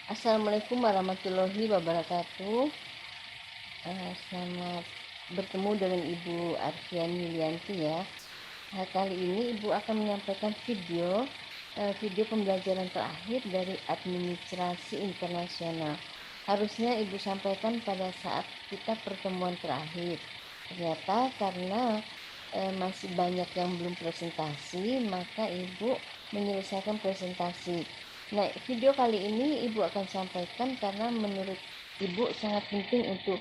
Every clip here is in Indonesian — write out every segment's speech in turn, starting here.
Assalamualaikum warahmatullahi wabarakatuh. Selamat bertemu dengan Ibu Arfian Yulianti ya. Kali ini Ibu akan menyampaikan video pembelajaran terakhir dari administrasi internasional. Harusnya Ibu sampaikan pada saat kita pertemuan terakhir. Ternyata karena masih banyak yang belum presentasi, maka Ibu menyelesaikan presentasi. Nah, video kali ini Ibu akan sampaikan karena menurut Ibu sangat penting untuk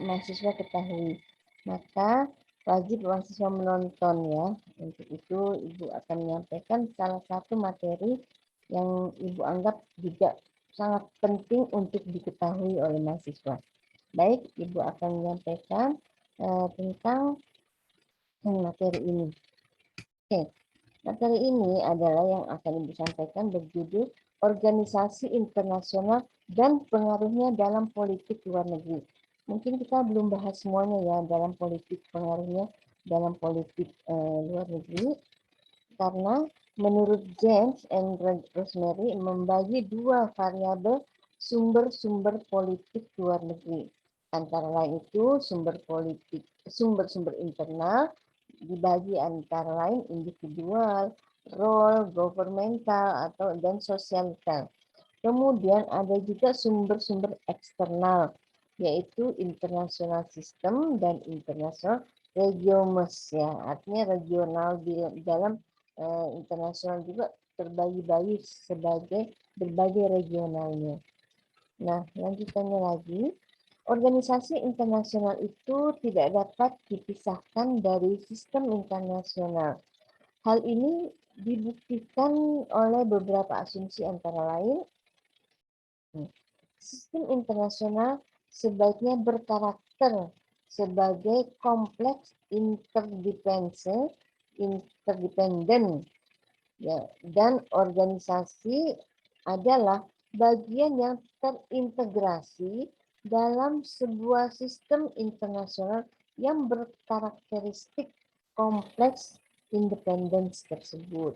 mahasiswa ketahui. Maka wajib mahasiswa menonton ya. Untuk itu Ibu akan menyampaikan salah satu materi yang Ibu anggap juga sangat penting untuk diketahui oleh mahasiswa. Baik, Ibu akan menyampaikan tentang materi ini. Oke, materi ini adalah yang akan Ibu sampaikan berjudul Organisasi Internasional dan Pengaruhnya dalam Politik Luar Negeri. Mungkin kita belum bahas semuanya ya dalam politik pengaruhnya dalam politik luar negeri, karena menurut James and Rosemary membagi dua variabel sumber-sumber politik luar negeri. Antara lain itu sumber-sumber internal dibagi antara lain individual, role, governmental atau dan sosial. Kemudian ada juga sumber-sumber eksternal, yaitu international system dan international regions ya, artinya regional di dalam internasional juga terbagi-bagi sebagai berbagai regionalnya. Nah, lanjutannya lagi, organisasi internasional itu tidak dapat dipisahkan dari sistem internasional. Hal ini dibuktikan oleh beberapa asumsi antara lain sistem internasional sebaiknya berkarakter sebagai kompleks interdependen ya, dan organisasi adalah bagian yang terintegrasi dalam sebuah sistem internasional yang berkarakteristik kompleks independence tersebut.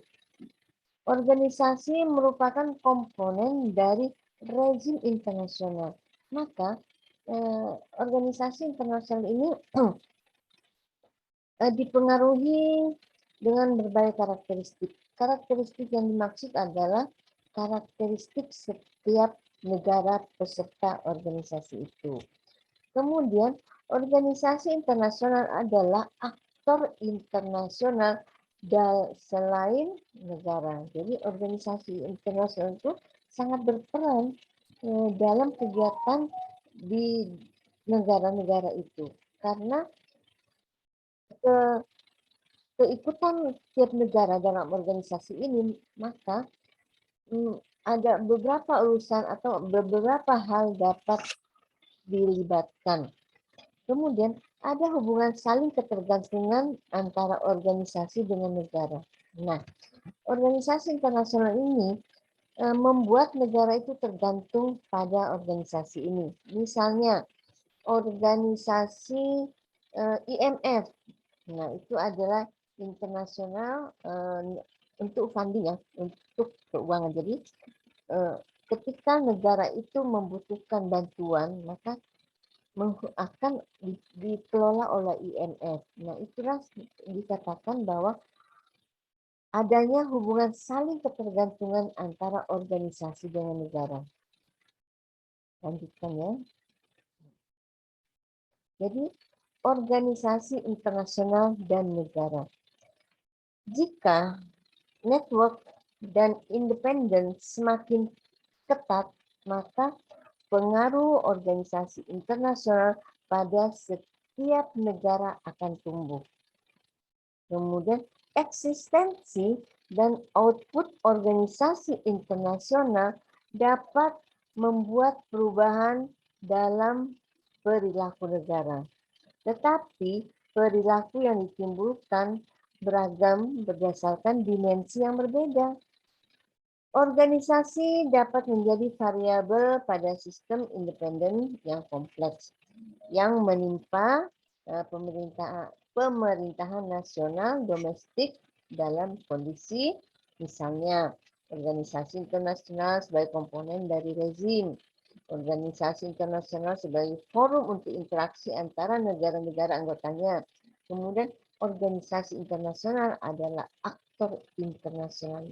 Organisasi merupakan komponen dari rezim internasional. Maka organisasi internasional ini dipengaruhi dengan berbagai karakteristik. Karakteristik yang dimaksud adalah karakteristik setiap negara peserta organisasi itu. Kemudian, organisasi internasional adalah aktor internasional selain negara. Jadi organisasi internasional itu sangat berperan dalam kegiatan di negara-negara itu. Karena keikutan tiap negara dalam organisasi ini, maka ada beberapa urusan atau beberapa hal dapat dilibatkan. Kemudian ada hubungan saling ketergantungan antara organisasi dengan negara. Nah, organisasi internasional ini membuat negara itu tergantung pada organisasi ini. Misalnya organisasi IMF. Nah, itu adalah internasional untuk funding ya, untuk keuangan. Jadi ketika negara itu membutuhkan bantuan, maka akan dikelola oleh IMF. Nah, itulah dikatakan bahwa adanya hubungan saling ketergantungan antara organisasi dengan negara. Lanjutkan ya. Jadi, organisasi internasional dan negara. Jika network dan independen semakin ketat, maka pengaruh organisasi internasional pada setiap negara akan tumbuh. Kemudian eksistensi dan output organisasi internasional dapat membuat perubahan dalam perilaku negara. Tetapi perilaku yang ditimbulkan beragam berdasarkan dimensi yang berbeda. Organisasi dapat menjadi variabel pada sistem independen yang kompleks yang menimpa pemerintahan nasional domestik dalam kondisi misalnya Organisasi internasional sebagai komponen dari rezim. Organisasi internasional sebagai forum untuk interaksi antara negara-negara anggotanya. Kemudian organisasi internasional adalah aktor internasional.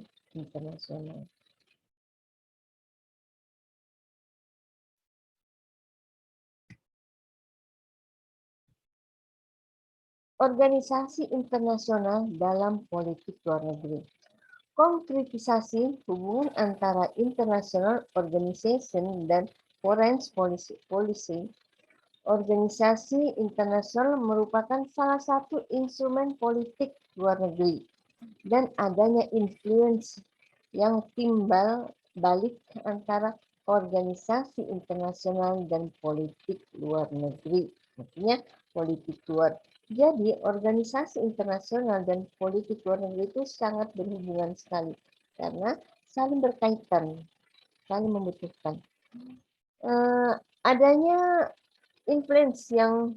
Organisasi internasional dalam politik luar negeri. Konkretisasi hubungan antara international organization dan foreign policy. Organisasi internasional merupakan salah satu instrumen politik luar negeri dan adanya influence yang timbal balik antara organisasi internasional dan politik luar negeri. Artinya politik luar. Jadi organisasi internasional dan politik luar negeri itu sangat berhubungan sekali karena saling berkaitan, saling membutuhkan. Adanya influence yang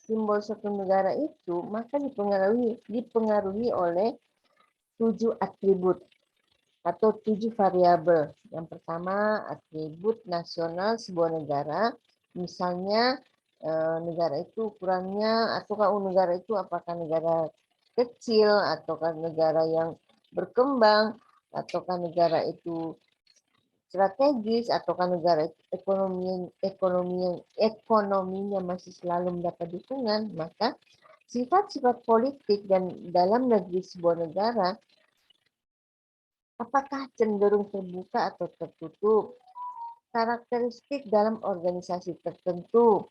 simbol suatu negara itu maka dipengaruhi oleh 7 atribut atau 7 variabel. Yang pertama, atribut nasional sebuah negara. Misalnya negara itu ukurannya, ataukah negara itu apakah negara kecil, ataukah negara yang berkembang, ataukah negara itu strategis, ataukah negara ekonominya masih selalu mendapat dukungan. Maka sifat-sifat politik dan dalam negeri sebuah negara apakah cenderung terbuka atau tertutup? Karakteristik dalam organisasi tertentu.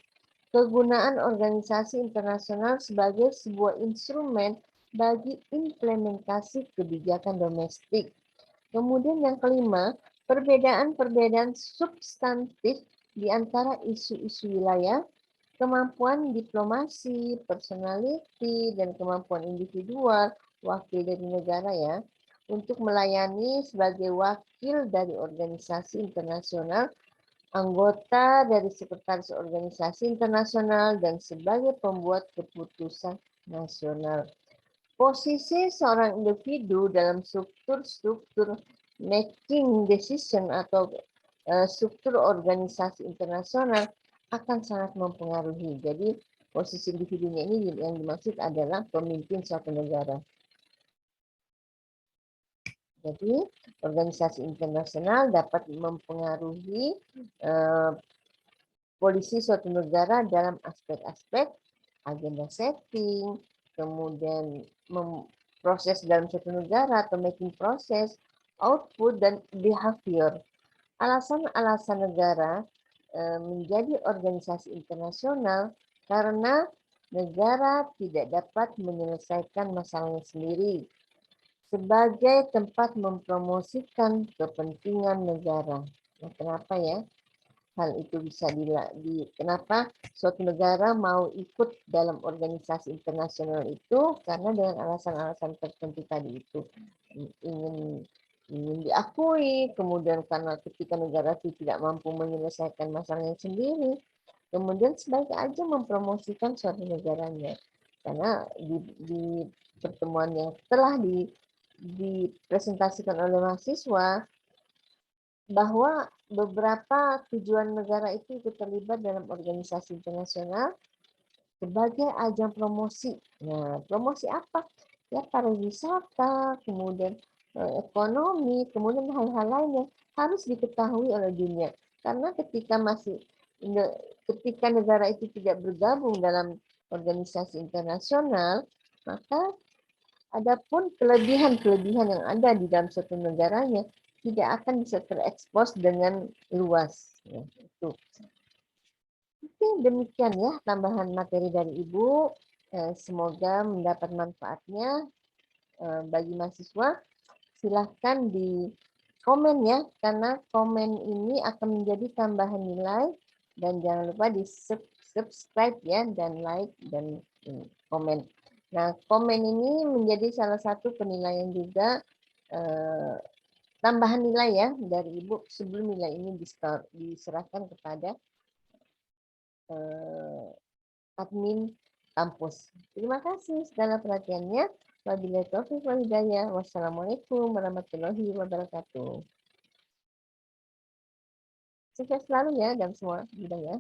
Kegunaan organisasi internasional sebagai sebuah instrumen bagi implementasi kebijakan domestik. Kemudian yang kelima, perbedaan-perbedaan substantif di antara isu-isu wilayah, kemampuan diplomasi, personality, dan kemampuan individual, wakil dari negara ya, untuk melayani sebagai wakil dari organisasi internasional, anggota dari sekretaris organisasi internasional, dan sebagai pembuat keputusan nasional. Posisi seorang individu dalam struktur making decision atau struktur organisasi internasional akan sangat mempengaruhi. Jadi posisi individunya ini yang dimaksud adalah pemimpin suatu negara. Jadi, organisasi internasional dapat mempengaruhi polisi suatu negara dalam aspek-aspek agenda setting, kemudian proses dalam suatu negara atau making proses, output, dan behavior. Alasan-alasan negara menjadi organisasi internasional karena negara tidak dapat menyelesaikan masalahnya sendiri sebagai tempat mempromosikan kepentingan negara. Nah, kenapa ya hal itu bisa kenapa suatu negara mau ikut dalam organisasi internasional itu? Karena dengan alasan-alasan tertentu tadi itu ingin diakui, kemudian karena ketika negara itu tidak mampu menyelesaikan masalahnya sendiri, kemudian sebaiknya aja mempromosikan suatu negaranya. Karena di pertemuan yang telah dipresentasikan oleh mahasiswa bahwa beberapa tujuan negara itu ikut terlibat dalam organisasi internasional sebagai ajang promosi. Nah, promosi apa? Ya pariwisata, kemudian ekonomi, kemudian hal-hal lain yang harus diketahui oleh dunia. Karena ketika negara itu tidak bergabung dalam organisasi internasional, maka adapun kelebihan-kelebihan yang ada di dalam suatu negaranya tidak akan bisa terekspos dengan luas. Ya, itu. Oke, demikian ya tambahan materi dari Ibu. Semoga mendapat manfaatnya bagi mahasiswa. Silahkan di komen ya, karena komen ini akan menjadi tambahan nilai. Dan jangan lupa di subscribe ya, dan like, dan komen. Nah, komen ini menjadi salah satu penilaian juga tambahan nilai ya dari Ibu sebelum nilai ini diserahkan kepada admin kampus. Terima kasih segala perhatiannya. Wabillahi taufiq wal hidayah. Wassalamualaikum warahmatullahi wabarakatuh. Sukses selalu ya dalam semua bidang ya.